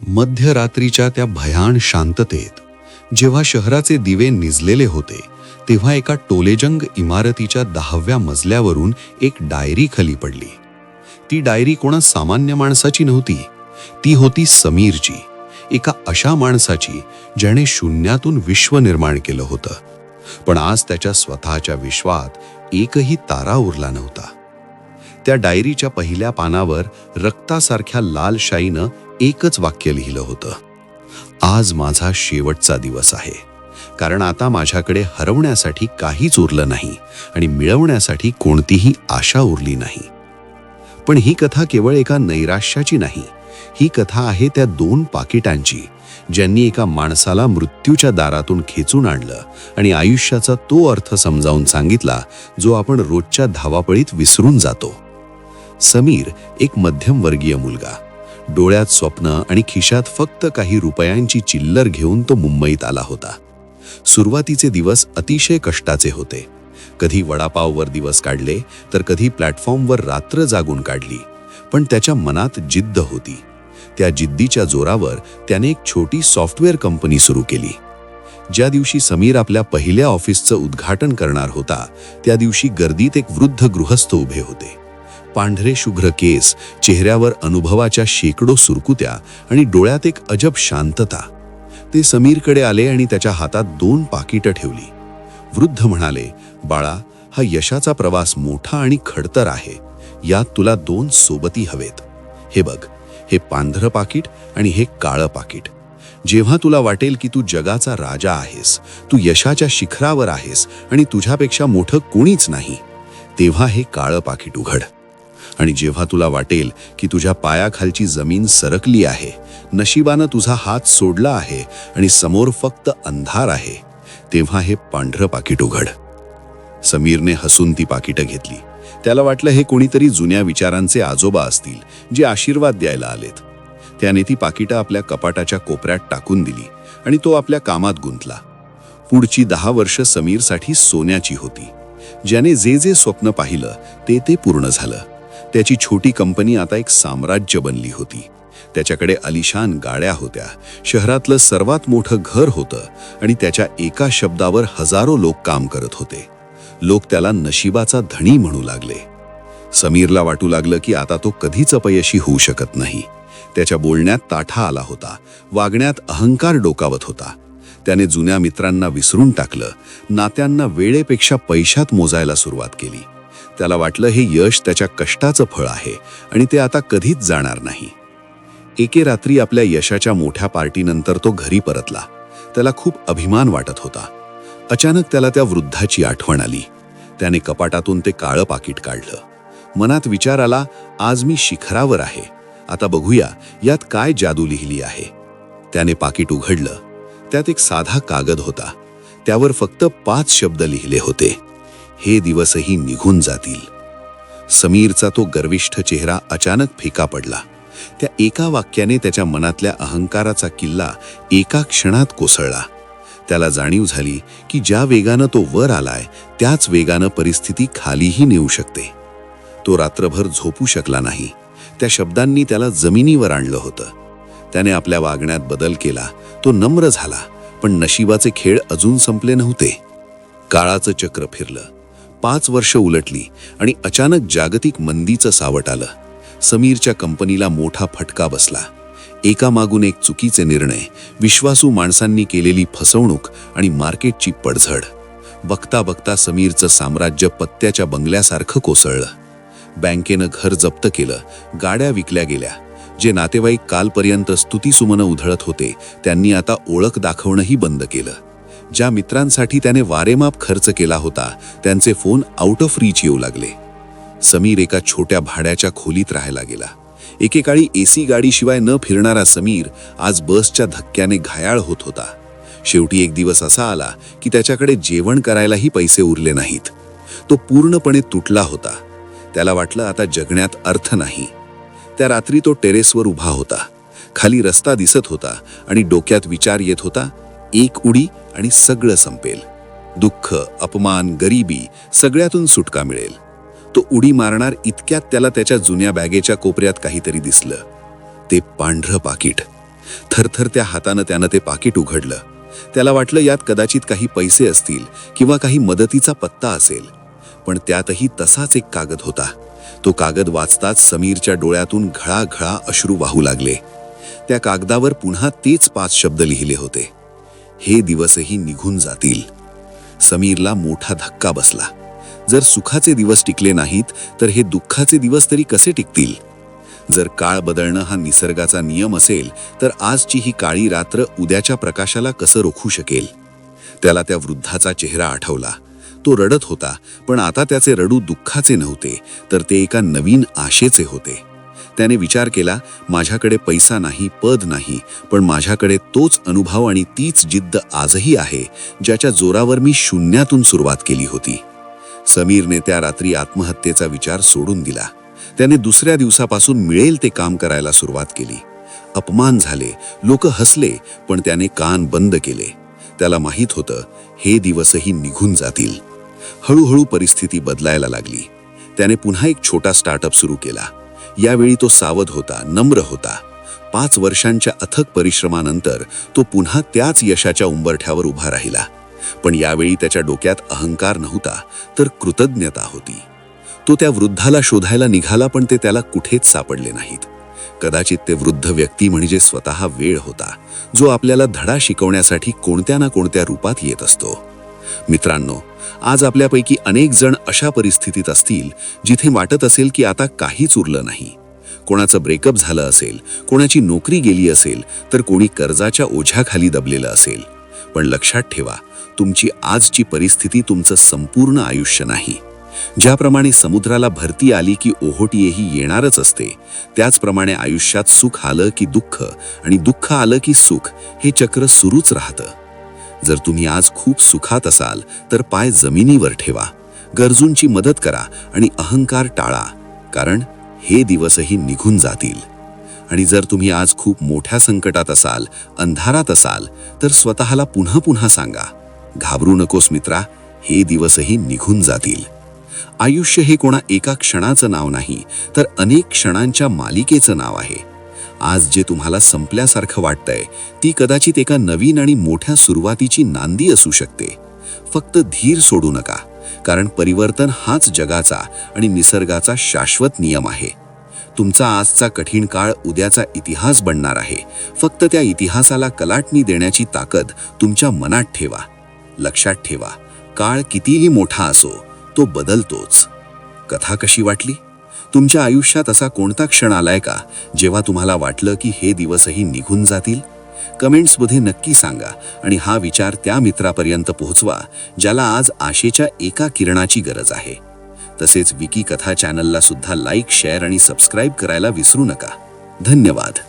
मध्यरात्रीच्या त्या भयान शांततेत जेव्हा शहराचे दिवे निजलेले होते, तेव्हा एका टोलेजंग इमारतीच्या 10व्या मजल्यावरून एक डायरी खाली पडली. ती डायरी कोणा सामान्य माणसाची नव्हती, ती होती समीरची, एका अशा माणसाची ज्याने शून्यातून विश्व निर्माण केलं होतं. पण आज त्याच्या स्वतःच्या विश्वात एकही तारा उरला नव्हता. त्या डायरीच्या पहिल्या पानावर रक्तासारख्या लाल शाईनं एकच वाक्य लिहिलं होतं: आज माझा शेवटचा दिवस आहे, कारण आता माझ्याकडे हरवण्यासाठी काहीच उरलं नाही आणि मिळवण्यासाठी कोणतीही आशा उरली नाही. पण ही कथा केवळ एका नैराश्याची नाही, ही कथा आहे त्या 2 पाकिटांची, ज्यांनी एका माणसाला मृत्यूच्या दारातून खेचून आणलं आणि आयुष्याचा तो अर्थ समजावून सांगितला जो आपण रोजच्या धावापळीत विसरून जातो. समीर एक मध्यमवर्गीय मुलगा, डोळ्यात स्वप्न आणि खिशात फक्त काही रुपयांची चिल्लर घेऊन तो मुंबईत आला होता. सुरुवातीचे दिवस अतिशय कष्टाचे होते. कधी वडापाववर दिवस काढले तर कधी प्लॅटफॉर्मवर रात्र जागून काढली. पण त्याच्या मनात जिद्द होती. त्या जिद्दीच्या जोरावर त्याने एक छोटी सॉफ्टवेअर कंपनी सुरू केली. ज्या दिवशी समीर आपल्या पहिल्या ऑफिसचं उद्घाटन करणार होता, त्या दिवशी गर्दीत एक वृद्ध गृहस्थ उभे होते. पांढरे शुभ्र केस, चेहऱ्यावर अनुभवाच्या शेकडो सुरकुत्या आणि डोळ्यात एक अजब शांतता. ते समीरकडे आले आणि त्याच्या हातात 2 पाकिटं ठेवली. वृद्ध म्हणाले, बाळा, हा यशाचा प्रवास मोठा आणि खडतर आहे. यात तुला 2 सोबती हवेत. हे बघ, हे पांढरं पाकिट आणि हे काळं पाकिट. जेव्हा तुला वाटेल की तू जगाचा राजा आहेस, तू यशाच्या शिखरावर आहेस आणि तुझ्यापेक्षा मोठं कोणीच नाही, तेव्हा हे काळं पाकिट उघड. आणि जेव्हा तुला वाटेल की तुझ्या पायाखालची जमीन सरकली आहे, नशिबानं तुझा हात सोडला आहे आणि समोर फक्त अंधार आहे, तेव्हा हे पांढरं पाकिट उघड. समीरने हसून ती पाकिटं घेतली. त्याला वाटलं हे कोणीतरी जुन्या विचारांचे आजोबा असतील, जे आशीर्वाद द्यायला आलेत. त्याने ती पाकिटं आपल्या कपाटाच्या कोपऱ्यात टाकून दिली आणि तो आपल्या कामात गुंतला. पुढची 10 वर्ष समीरसाठी सोन्याची होती. ज्याने जे जे स्वप्न पाहिलं ते पूर्ण झालं. त्याची छोटी कंपनी आता एक साम्राज्य बनली होती. त्याच्याकडे आलिशान गाड्या होत्या, शहरातलं सर्वात मोठं घर होतं आणि त्याच्या एका शब्दावर हजारो लोक काम करत होते. लोक त्याला नशिबाचा धनी म्हणू लागले. समीरला वाटू लागलं की आता तो कधीच अपयशी होऊ शकत नाही. त्याच्या बोलण्यात ताठा आला होता, वागण्यात अहंकार डोकावत होता. त्याने जुन्या मित्रांना विसरून टाकलं, नात्यांना वेळेपेक्षा पैशात मोजायला सुरुवात केली. त्याला वाटलं हे यश त्याच्या कष्टाचं फळ आहे आणि ते आता कधीच जाणार नाही. एके रात्री आपल्या यशाच्या मोठ्या पार्टीनंतर तो घरी परतला. त्याला खूप अभिमान वाटत होता. अचानक त्याला त्या वृद्धाची आठवण आली. त्याने कपाटातून ते काळं पाकिट काढलं. मनात विचार आला, आज मी शिखरावर आहे, आता बघूया यात काय जादू लिहिली आहे. त्याने पाकिट उघडलं. त्यात एक साधा कागद होता. त्यावर फक्त 5 शब्द लिहिले होते: हे दिवसही निघून जातील. समीरचा तो गर्विष्ठ चेहरा अचानक फिका पडला. त्या एका वाक्याने त्याच्या मनातल्या अहंकाराचा किल्ला एका क्षणात कोसळला. त्याला जाणीव झाली की ज्या वेगानं तो वर आलाय, त्याच वेगानं परिस्थिती खालीही नेऊ शकते. तो रात्रभर झोपू शकला नाही. त्या शब्दांनी त्याला जमिनीवर आणलं होतं. त्याने आपल्या वागण्यात बदल केला. तो नम्र झाला. पण नशिबाचे खेळ अजून संपले नव्हते. काळाचं चक्र फिरलं. 5 वर्ष उलटली आणि अचानक जागतिक मंदीचं सावट आलं. समीरच्या कंपनीला मोठा फटका बसला. एकामागून एक चुकीचे निर्णय, विश्वासू माणसांनी केलेली फसवणूक आणि मार्केटची पडझड. बघता बघता समीरचं साम्राज्य पत्त्याच्या बंगल्यासारखं कोसळलं. बँकेनं घर जप्त केलं, गाड्या विकल्या गेल्या. जे नातेवाईक कालपर्यंत स्तुतीसुमनं उधळत होते, त्यांनी आता ओळख दाखवणंही बंद केलं. ज्या मित्रांसाठी त्याने वारेमाप खर्च केला होता, त्यांचे फोन आउट ऑफ रीच येऊ लागले. समीर एका छोट्या भाड्याच्या खोलीत राहायला गेला. एकेकाळी एसी गाडीशिवाय न फिरणारा समीर आज बसच्या धक्क्याने घायाळ होत होता. शेवटी एक दिवस असा आला की त्याच्याकडे जेवण करायलाही पैसे उरले नाहीत. तो पूर्णपणे तुटला होता. त्याला वाटलं आता जगण्यात अर्थ नाही. त्या रात्री तो टेरेसवर उभा होता. खाली रस्ता दिसत होता आणि डोक्यात विचार येत होता, एक उडी आणि सगळं संपेल. दुःख, अपमान, गरिबी सगळ्यातून सुटका मिळेल. तो उडी मारणार इतक्यात त्याला त्याच्या जुन्या बॅगेच्या कोपऱ्यात काहीतरी दिसलं. ते पांढरं पाकिट. थरथरत्या हातानं त्यानं ते पाकिट उघडलं. त्याला वाटलं यात कदाचित काही पैसे असतील किंवा काही मदतीचा पत्ता असेल, पण त्यातही तसाच एक कागद होता. तो कागद वाचताच समीरच्या डोळ्यातून घळाघळा अश्रू वाहू लागले. त्या कागदावर पुन्हा तेच 5 शब्द लिहिले होते, हे दिवसही निघून जातील. समीरला मोठा धक्का बसला. जर सुखाचे दिवस टिकले नाहीत तर हे दुःखाचे दिवस तरी कसे टिकतील? जर काळ बदलणं हा निसर्गाचा नियम असेल तर आजची ही काळी रात्र उद्याच्या प्रकाशाला कसं रोखू शकेल? त्याला त्या वृद्धाचा चेहरा आठवला. तो रडत होता, पण आता त्याचे रडू दुःखाचे नव्हते, तर ते एका नवीन आशेचे होते. त्याने विचार केला, माझ्याकडे पैसा नाही, पद नाही, पण माझ्याकडे तोच अनुभव आणि तीच जिद्द आजही आहे, ज्याच्या जोरावर मी शून्यातून सुरुवात केली होती. समीरने त्या रात्री आत्महत्येचा विचार सोडून दिला. त्याने दुसऱ्या दिवसापासून मिळेल ते काम करायला सुरुवात केली. अपमान झाले, लोक हसले, पण त्याने कान बंद केले. त्याला माहीत होतं, हे दिवसही निघून जातील. हळूहळू परिस्थिती बदलायला लागली. त्याने पुन्हा एक छोटा स्टार्टअप सुरू केला. यावेळी तो सावध होता, नम्र होता. 5 वर्षांच्या अथक परिश्रमानंतर तो पुन्हा त्याच यशाच्या उंबरठ्यावर उभा राहिला. पण यावेळी त्याच्या डोक्यात अहंकार नव्हता, तर कृतज्ञता होती. तो त्या वृद्धाला शोधायला निघाला, पण ते त्याला कुठेच सापडले नाहीत. कदाचित ते वृद्ध व्यक्ती म्हणजे स्वतः वेळ होता, जो आपल्याला धडा शिकवण्यासाठी कोणत्या ना कोणत्या रूपात येत असतो. मित्रांनो, आज आपल्यापैकी अनेक जण अशा परिस्थितीत असतील जिथे वाटत असेल की आता काहीच उरलं नाही. कोणाचं ब्रेकअप झालं असेल, कोणाची नोकरी गेली असेल, तर कोणी कर्जाच्या ओझ्याखाली दबलेलं असेल. पण लक्षात ठेवा, तुमची आजची परिस्थिती तुमचं संपूर्ण आयुष्य नाही. ज्याप्रमाणे समुद्राला भरती आली की ओहोटीही येणारच असते, त्याचप्रमाणे आयुष्यात सुख आलं की दुःख आणि दुःख आलं की सुख हे चक्र सुरूच राहतं. जर तुम्ही आज खूप सुखात असाल तर पाय जमिनीवर ठेवा, गरजूंची मदत करा आणि अहंकार टाळा, कारण हे दिवसही निघून जातील. आणि जर तुम्ही आज खूप मोठ्या संकटात असाल, अंधारात असाल, तर स्वतःला पुन्हा पुन्हा सांगा, घाबरू नकोस मित्रा, हे दिवसही निघून जातील. आयुष्य हे कोणा एका क्षणाचं नाव नाही, तर अनेक क्षणांच्या मालिकेचं नाव आहे. आज जे तुम्हाला संपल्यासारखं वाटतंय, ती कदाचित एका नवीन आणि मोठ्या सुरुवातीची नांदी असू शकते. फक्त धीर सोडू नका, कारण परिवर्तन हाच जगाचा आणि निसर्गाचा शाश्वत नियम आहे. तुमचा आजचा कठीण काळ उद्याचा इतिहास बनणार आहे. फक्त त्या इतिहासाला कलाटणी देण्याची ताकद तुमच्या मनात ठेवा. लक्षात ठेवा, काळ कितीही मोठा असो, तो बदलतोच. कथा कशी वाटली? तुमच्या आयुष्यात असा कोणता क्षण आलाय का जेव्हा तुम्हाला वाटलं की हे दिवसही निघून जातील? कमेंट्समध्ये नक्की सांगा आणि हा विचार त्या मित्रापर्यंत पोहोचवा ज्याला आज आशेच्या एका किरणाची गरज आहे. तसेच विकी कथा चॅनलला सुद्धा लाईक, शेअर आणि सबस्क्राईब करायला विसरू नका. धन्यवाद.